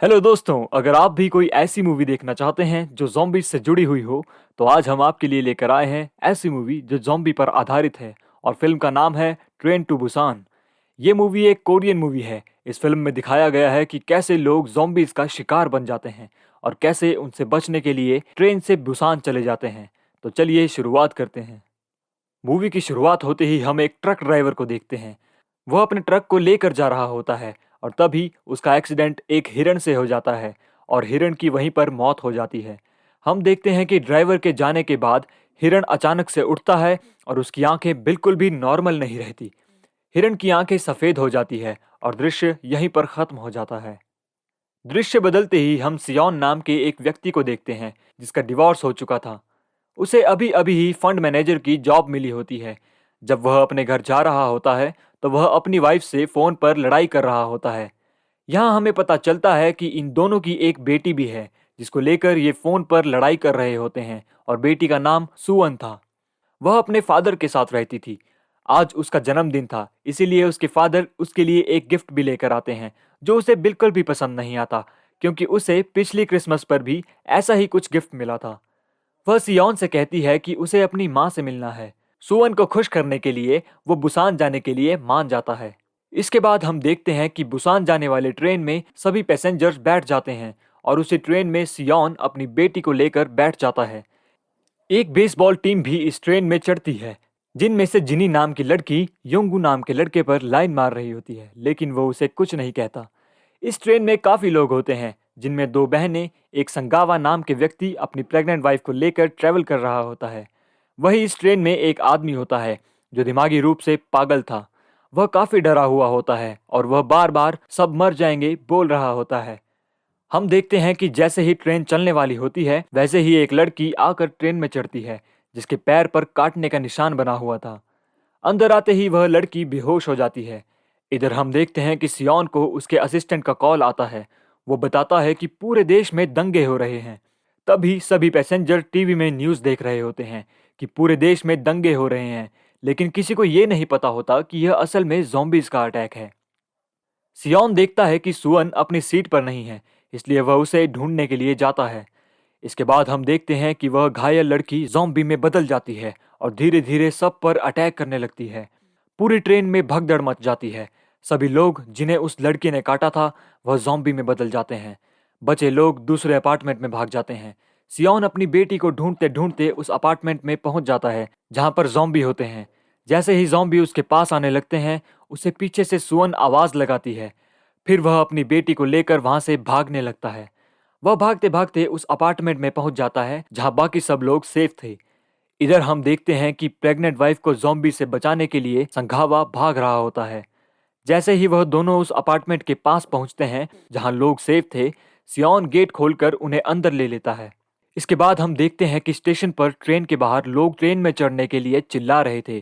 Hello दोस्तों, अगर आप भी कोई ऐसी मूवी देखना चाहते हैं जो ज़ॉम्बीज से जुड़ी हुई हो, तो आज हम आपके लिए लेकर आए हैं ऐसी मूवी जो ज़ॉम्बी पर आधारित है और फिल्म का नाम है ट्रेन टू बुसान। ये मूवी एक कोरियन मूवी है। इस फिल्म में दिखाया गया है कि कैसे लोग ज़ॉम्बीज का शिकार बन जाते हैं और कैसे उनसे बचने के लिए ट्रेन से बुसान चले जाते हैं। तो चलिए शुरुआत करते हैं। मूवी की शुरुआत होते ही हम एक ट्रक ड्राइवर को देखते हैं। वह अपने ट्रक को लेकर जा रहा होता है और तभी उसका एक्सीडेंट एक हिरण से हो जाता है और हिरण की वहीं पर मौत हो जाती है। हम देखते हैं कि ड्राइवर के जाने के बाद हिरण अचानक से उठता है और उसकी आंखें बिल्कुल भी नॉर्मल नहीं रहती। हिरण की आंखें सफेद हो जाती है और दृश्य यहीं पर खत्म हो जाता है। दृश्य बदलते ही हम सियोन नाम के एक व्यक्ति को देखते हैं जिसका डिवोर्स हो चुका था। उसे अभी अभी ही फंड मैनेजर की जॉब मिली होती है। जब वह अपने घर जा रहा होता है तो वह अपनी वाइफ से फोन पर लड़ाई कर रहा होता है। यहाँ हमें पता चलता है कि इन दोनों की एक बेटी भी है जिसको लेकर ये फोन पर लड़ाई कर रहे होते हैं और बेटी का नाम सुवन था। वह अपने फादर के साथ रहती थी। आज उसका जन्मदिन था, इसीलिए उसके फादर उसके लिए एक गिफ्ट भी लेकर आते हैं जो उसे बिल्कुल भी पसंद नहीं आता, क्योंकि उसे पिछली क्रिसमस पर भी ऐसा ही कुछ गिफ्ट मिला था। वह सियोन से कहती है कि उसे अपनी माँ से मिलना है। सुवन को खुश करने के लिए वो बुसान जाने के लिए मान जाता है। इसके बाद हम देखते हैं कि बुसान जाने वाले ट्रेन में सभी पैसेंजर्स बैठ जाते हैं और उसी ट्रेन में सियोन अपनी बेटी को लेकर बैठ जाता है। एक बेसबॉल टीम भी इस ट्रेन में चढ़ती है, जिनमें से जिनी नाम की लड़की योंगू नाम के लड़के पर लाइन मार रही होती है, लेकिन वो उसे कुछ नहीं कहता। इस ट्रेन में काफी लोग होते हैं, जिनमें दो बहनें, एक संगावा नाम के व्यक्ति अपनी प्रेग्नेंट वाइफ को लेकर ट्रेवल कर रहा होता है। वही इस ट्रेन में एक आदमी होता है जो दिमागी रूप से पागल था। वह काफी डरा हुआ होता है और वह बार बार सब मर जाएंगे बोल रहा होता है। हम देखते हैं कि जैसे ही ट्रेन चलने वाली होती है वैसे ही एक लड़की आकर ट्रेन में चढ़ती है जिसके पैर पर काटने का निशान बना हुआ था। अंदर आते ही वह लड़की बेहोश हो जाती है। इधर हम देखते हैं कि सियोन को उसके असिस्टेंट का कॉल आता है। वो बताता है कि पूरे देश में दंगे हो रहे हैं। तभी सभी पैसेंजर टीवी में न्यूज़ देख रहे होते हैं कि पूरे देश में दंगे हो रहे हैं, लेकिन किसी को ये नहीं पता होता कि यह असल में ज़ॉम्बीज़ का अटैक है। सियोन देखता है कि सुअन अपनी सीट पर नहीं है, इसलिए वह उसे ढूंढने के लिए जाता है। इसके बाद हम देखते हैं कि वह घायल लड़की ज़ॉम्बी में बदल जाती है और धीरे धीरे सब पर अटैक करने लगती है। पूरी ट्रेन में भगदड़ मच जाती है। सभी लोग जिन्हें उस लड़की ने काटा था वह ज़ॉम्बी में बदल जाते हैं। बचे लोग दूसरे अपार्टमेंट में भाग जाते हैं। सियोन अपनी बेटी को ढूंढते ढूंढते उस अपार्टमेंट में पहुंच जाता है जहां पर ज़ॉम्बी होते हैं। जैसे ही ज़ॉम्बी उसके पास आने लगते हैं, उसे पीछे से सुअन आवाज लगाती है। फिर वह अपनी बेटी को लेकर वहां से भागने लगता है। वह भागते भागते उस अपार्टमेंट में पहुंच जाता है जहां बाकी सब लोग सेफ थे। इधर हम देखते हैं कि प्रेग्नेंट वाइफ को ज़ॉम्बी से बचाने के लिए संघावा भाग रहा होता है। जैसे ही वह दोनों उस अपार्टमेंट के पास पहुंचते हैं जहां लोग सेफ थे, सियोन गेट खोलकर उन्हें अंदर ले लेता है। इसके बाद हम देखते हैं कि स्टेशन पर ट्रेन के बाहर लोग ट्रेन में चढ़ने के लिए चिल्ला रहे थे,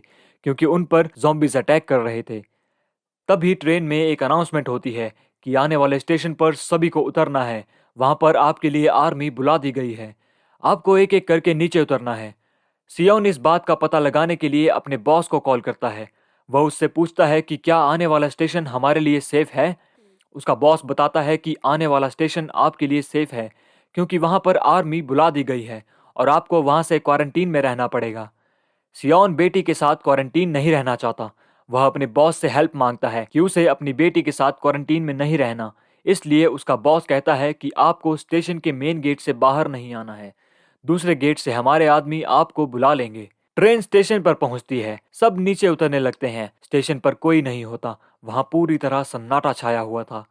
क्योंकि उन पर ज़ॉम्बीज अटैक कर रहे थे। तभी ट्रेन में एक अनाउंसमेंट होती है कि आने वाले स्टेशन पर सभी को उतरना है। वहां पर आपके लिए आर्मी बुला दी गई है। आपको एक एक करके नीचे उतरना है। सियोन इस बात का पता लगाने के लिए अपने बॉस को कॉल करता है। वह उससे पूछता है कि क्या आने वाला स्टेशन हमारे लिए सेफ है। उसका बॉस बताता है कि आने वाला स्टेशन आपके लिए सेफ है, क्योंकि वहां पर आर्मी बुला दी गई है और आपको वहां से क्वारंटीन में रहना पड़ेगा। सियोन बेटी के साथ क्वारंटीन नहीं रहना चाहता। वह अपने बॉस से हेल्प मांगता है कि उसे अपनी बेटी के साथ क्वारंटीन में नहीं रहना। इसलिए उसका बॉस कहता है कि आपको स्टेशन के मेन गेट से बाहर नहीं आना है। दूसरे गेट से हमारे आदमी आपको बुला लेंगे। ट्रेन स्टेशन पर पहुंचती है। सब नीचे उतरने लगते हैं। स्टेशन पर कोई नहीं होता। वहां पूरी तरह सन्नाटा छाया हुआ था।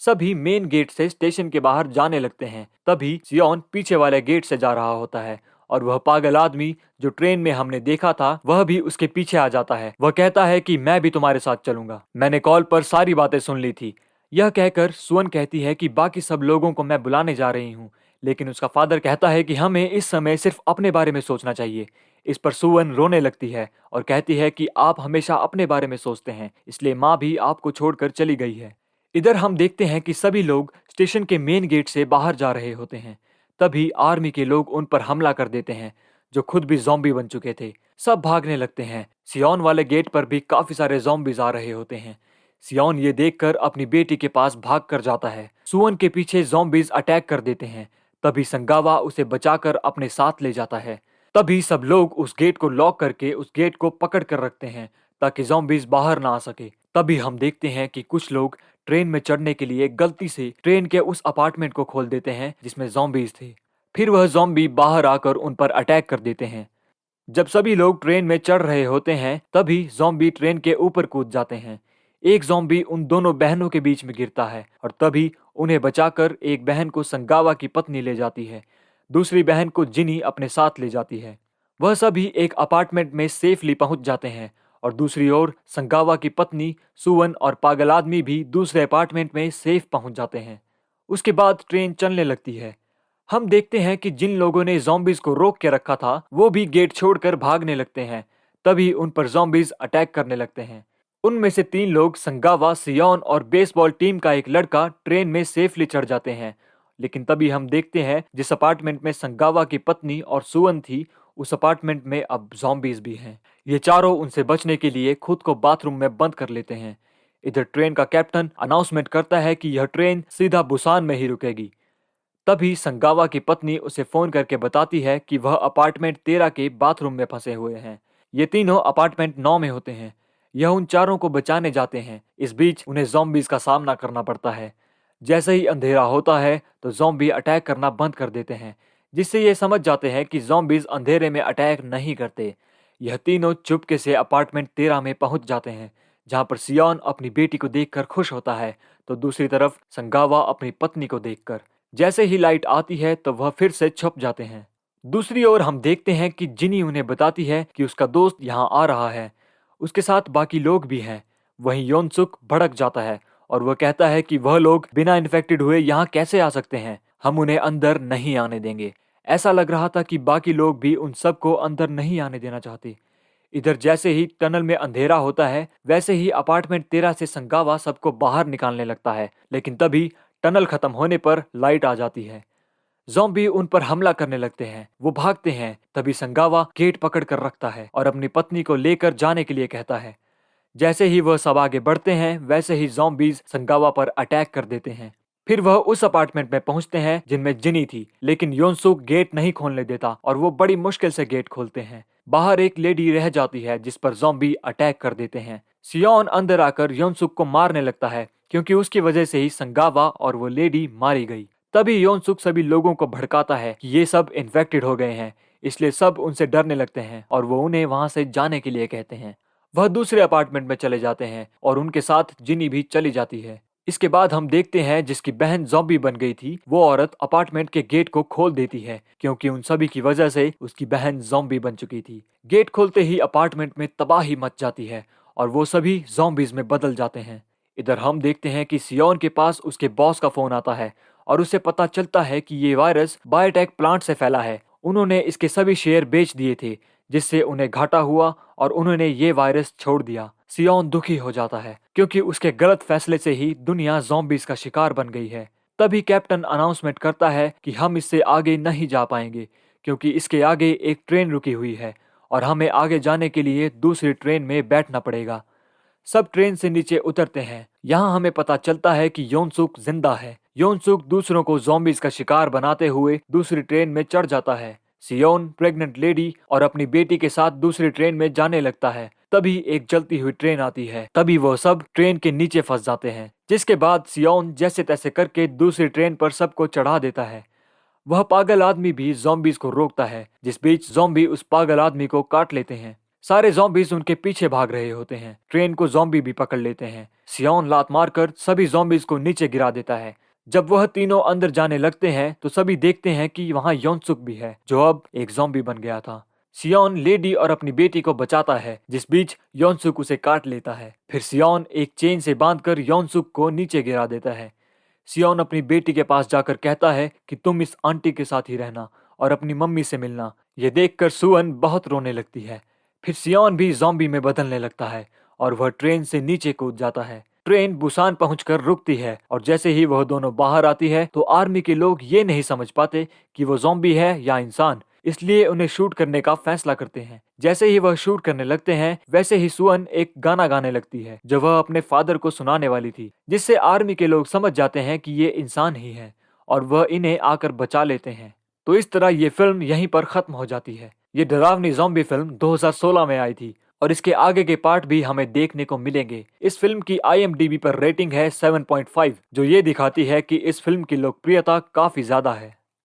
सभी मेन गेट से स्टेशन के बाहर जाने लगते हैं। तभी सियोन पीछे वाले गेट से जा रहा होता है और वह पागल आदमी जो ट्रेन में हमने देखा था वह भी उसके पीछे आ जाता है। वह कहता है कि मैं भी तुम्हारे साथ चलूंगा, मैंने कॉल पर सारी बातें सुन ली थी। यह कहकर सुअन कहती है कि बाकी सब लोगों को मैं बुलाने जा रही हूँ, लेकिन उसका फादर कहता है कि हमें इस समय सिर्फ अपने बारे में सोचना चाहिए। इस पर सुअन रोने लगती है और कहती है कि आप हमेशा अपने बारे में सोचते हैं, इसलिए माँ भी आपको छोड़कर चली गई है। इधर हम देखते हैं कि सभी लोग स्टेशन के मेन गेट से बाहर जा रहे होते हैं। तभी आर्मी के लोग उन पर हमला कर देते हैं, जो खुद भी ज़ॉम्बी बन चुके थे। सब भागने लगते हैं। सियोन वाले गेट पर भी काफी सारे ज़ॉम्बीज आ रहे होते हैं। सियोन ये देखकर अपनी बेटी के पास भाग कर जाता है। सुअन के पीछे ज़ॉम्बीज अटैक कर देते हैं। तभी संगावा उसे बचाकर अपने साथ ले जाता है। तभी सब लोग उस गेट को लॉक करके उस गेट को पकड़ कर रखते हैं ताकि ज़ॉम्बीज बाहर ना आ सके। तभी हम देखते हैं कि कुछ लोग ट्रेन में चढ़ने के लिए गलती से ट्रेन के उस अपार्टमेंट को खोल देते हैं जिसमें ज़ॉम्बीज थे। फिर वह ज़ॉम्बी बाहर आकर उन पर अटैक कर देते हैं। जब सभी लोग ट्रेन में चढ़ रहे होते हैं तभी ज़ॉम्बी ट्रेन के ऊपर कूद जाते हैं। एक ज़ॉम्बी उन दोनों बहनों के बीच में गिरता है और तभी उन्हें बचाकर एक बहन को संगावा की पत्नी ले जाती है। दूसरी बहन को जिनी अपने साथ ले जाती है। वह सभी एक अपार्टमेंट में सेफली पहुंच जाते हैं और दूसरी ओर संगावा की पत्नी सुवन और पागल आदमी भी दूसरे अपार्टमेंट में सेफ पहुंच जाते हैं। उसके बाद ट्रेन चलने लगती है। हम देखते हैं कि जिन लोगों ने ज़ॉम्बीज को रोक के रखा था वो भी गेट छोड़कर भागने लगते हैं। तभी उन पर ज़ॉम्बीज अटैक करने लगते हैं। उनमें से 3 लोग संगावा, सियोन और बेसबॉल टीम का एक लड़का ट्रेन में सेफली चढ़ जाते हैं। लेकिन तभी हम देखते हैं जिस अपार्टमेंट में संगावा की पत्नी और सुवन थी उस अपार्टमेंट में अब ज़ॉम्बीज भी हैं। ये चारों उनसे बचने के लिए खुद को बाथरूम में बंद कर लेते हैं। इधर ट्रेन का कैप्टन अनाउंसमेंट करता है कि यह ट्रेन सीधा बुसान में ही रुकेगी। तभी संगावा की पत्नी उसे फोन करके बताती है कि वह अपार्टमेंट 13 के बाथरूम में फंसे हुए हैं। ये तीनों अपार्टमेंट 9 में होते हैं। यह उन चारों को बचाने जाते हैं। इस बीच उन्हें ज़ॉम्बीज का सामना करना पड़ता है। जैसे ही अंधेरा होता है तो ज़ॉम्बी अटैक करना बंद कर देते हैं, जिससे ये समझ जाते हैं कि ज़ॉम्बीज अंधेरे में अटैक नहीं करते। यह तीनों चुपके से अपार्टमेंट 13 में पहुंच जाते हैं, जहां पर सियोन अपनी बेटी को देखकर खुश होता है तो दूसरी तरफ संगावा अपनी पत्नी को देखकर। जैसे ही लाइट आती है तो वह फिर से छुप जाते हैं। दूसरी ओर हम देखते हैं कि जिनी उन्हें बताती है कि उसका दोस्त यहाँ आ रहा है। उसके साथ बाकी लोग भी हैं। वहीं योनसुक भड़क जाता है और वह कहता है कि वह लोग बिना इन्फेक्टेड हुए यहाँ कैसे आ सकते हैं, हम उन्हें अंदर नहीं आने देंगे। ऐसा लग रहा था कि बाकी लोग भी उन सबको अंदर नहीं आने देना चाहते। इधर जैसे ही टनल में अंधेरा होता है वैसे ही अपार्टमेंट 13 से संगावा सबको बाहर निकालने लगता है। लेकिन तभी टनल खत्म होने पर लाइट आ जाती है। ज़ॉम्बी उन पर हमला करने लगते हैं। वो भागते हैं। तभी संगावा गेट पकड़ कर रखता है और अपनी पत्नी को लेकर जाने के लिए कहता है। जैसे ही वह सब आगे बढ़ते हैं वैसे ही ज़ॉम्बीज संगावा पर अटैक कर देते हैं। फिर वह उस अपार्टमेंट में पहुंचते हैं जिनमें जिनी थी, लेकिन योनसुक गेट नहीं खोलने देता और वो बड़ी मुश्किल से गेट खोलते हैं। बाहर एक लेडी रह जाती है जिस पर ज़ॉम्बी अटैक कर देते हैं। सियोन अंदर आकर योनसुक को मारने लगता है क्योंकि उसकी वजह से ही संगावा और वो लेडी मारी गई। तभी योनसुक सभी लोगों को भड़काता है कि ये सब इन्फेक्टेड हो गए हैं, इसलिए सब उनसे डरने लगते हैं और वो उन्हें वहां से जाने के लिए कहते हैं। वह दूसरे अपार्टमेंट में चले जाते हैं और उनके साथ जिनी भी चली जाती है। इसके बाद हम देखते हैं जिसकी बहन ज़ॉम्बी बन गई थी वो औरत अपार्टमेंट के गेट को खोल देती है क्योंकि उन सभी की वजह से उसकी बहन ज़ॉम्बी बन चुकी थी। गेट खोलते ही अपार्टमेंट में तबाही मच जाती है और वो सभी ज़ॉम्बीज में बदल जाते हैं। इधर हम देखते हैं कि सियोन के पास उसके बॉस का फोन आता है और उसे पता चलता है कि ये वायरस बायोटेक प्लांट से फैला है। उन्होंने इसके सभी शेयर बेच दिए थे जिससे उन्हें घाटा हुआ और उन्होंने ये वायरस छोड़ दिया। सियोन दुखी हो जाता है क्योंकि उसके गलत फैसले से ही दुनिया ज़ॉम्बीज का शिकार बन गई है। तभी कैप्टन अनाउंसमेंट करता है कि हम इससे आगे नहीं जा पाएंगे क्योंकि इसके आगे एक ट्रेन रुकी हुई है और हमें आगे जाने के लिए दूसरी ट्रेन में बैठना पड़ेगा। सब ट्रेन से नीचे उतरते हैं। यहाँ हमें पता चलता है कि योनसुक जिंदा है। योनसुक दूसरों को ज़ॉम्बीज का शिकार बनाते हुए दूसरी ट्रेन में चढ़ जाता है। सियोन प्रेग्नेंट लेडी और अपनी बेटी के साथ दूसरी ट्रेन में जाने लगता है। तभी एक चलती हुई ट्रेन आती है। तभी वो सब ट्रेन के नीचे फंस जाते हैं, जिसके बाद सियोन जैसे तैसे करके दूसरी ट्रेन पर सबको चढ़ा देता है। वह पागल आदमी भी ज़ॉम्बीज को रोकता है, जिस बीच ज़ॉम्बी उस पागल आदमी को काट लेते हैं। सारे ज़ॉम्बीज उनके पीछे भाग रहे होते हैं। ट्रेन को ज़ॉम्बी भी पकड़ लेते हैं। सियोन लात मारकर सभी ज़ॉम्बीज को नीचे गिरा देता है। जब वह तीनों अंदर जाने लगते हैं तो सभी देखते हैं कि वहां योनसुक भी है जो अब एक ज़ॉम्बी बन गया था। सियोन लेडी और अपनी बेटी को बचाता है, जिस बीच योनसुक उसे काट लेता है। फिर सियोन एक चेन से बांधकर योनसुक को नीचे गिरा देता है। सियोन अपनी बेटी के पास जाकर कहता है कि तुम इस आंटी के साथ ही रहना और अपनी मम्मी से मिलना। ये देखकर सुअन बहुत रोने लगती है। फिर सियोन भी ज़ॉम्बी में बदलने लगता है और वह ट्रेन से नीचे कूद जाता है। ट्रेन बुसान पहुंचकर रुकती है और जैसे ही वह दोनों बाहर आती है तो आर्मी के लोग ये नहीं समझ पाते कि वो ज़ॉम्बी है या इंसान। इसलिए उन्हें शूट करने का फैसला करते हैं। जैसे ही वह शूट करने लगते हैं, वैसे ही सुअन एक गाना गाने लगती है जो वह अपने फादर को सुनाने वाली थी, जिससे आर्मी के लोग समझ जाते हैं कि ये इंसान ही है और वह इन्हें आकर बचा लेते हैं। तो इस तरह ये फिल्म यहीं पर खत्म हो जाती है। ये डरावनी ज़ॉम्बी फिल्म 2016 में आई थी और इसके आगे के पार्ट भी हमें देखने को मिलेंगे। इस फिल्म की IMDb पर रेटिंग है 7.5, जो ये दिखाती है कि इस फिल्म की लोकप्रियता काफी ज्यादा है।